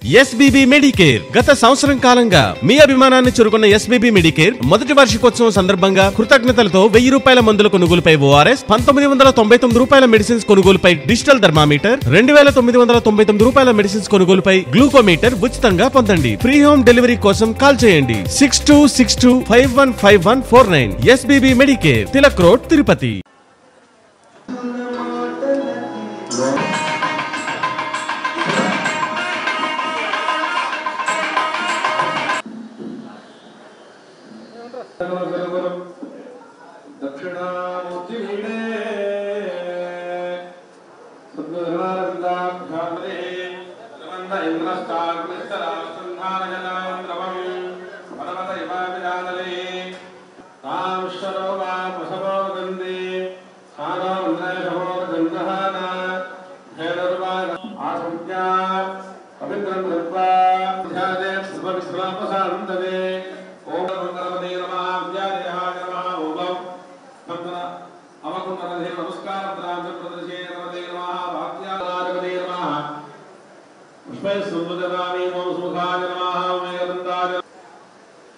SBB Medicare గత సంవత్సరం కాలంగా మీ అభిమానాన్ని చురుకున్న ఎస్బీబీ మెడికేర్ మొదటి వార్షికోత్సవం సందర్భంగా కృతజ్ఞతలతో 1000 రూపాయల మందుల కొనుగోలుపై ఓఆర్ఎస్, 1999 రూపాయల మెడిసిన్స్ కొనుగోలుపై డిజిటల్ థర్మామీటర్, 2999 రూపాయల మెడిసిన్స్ కొనుగోలుపై గ్లూకోమీటర్ ఉచితంగా పొందండి. ఫ్రీ హోమ్ డెలివరీ కోసం కాల్ చేయండి 6262515149. SBB Medicare, Tilak road, Tirupati. दक्षिणामूर्ति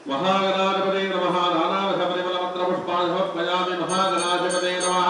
महागणाधिपते नमः नानाविध परिमलपत्र पुष्पाणि समर्पयामि महागणाधिपते नमः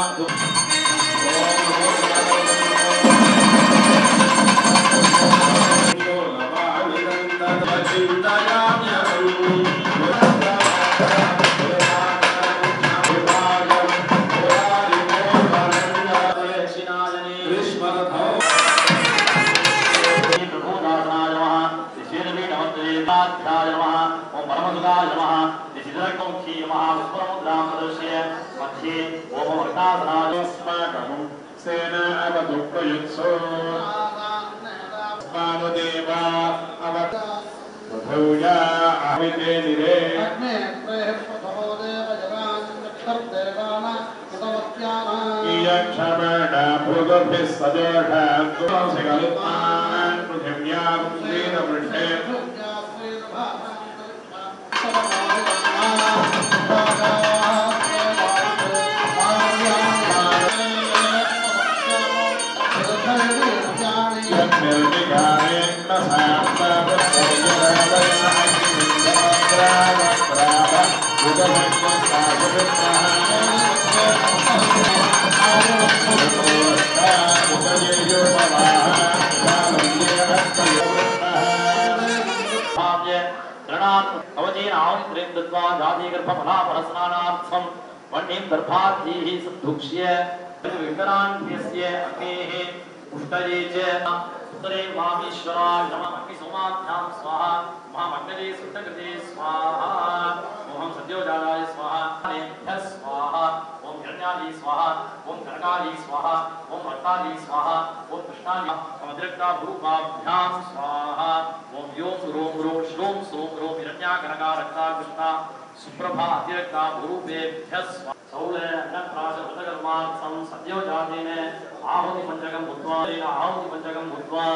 सुप्रभा अतिरक्ता भूरूपेभ्यः सौले अन्नप्राश व्रतकर्मार्थं सद्यो जातेन आहुति पंचकं भूत्वा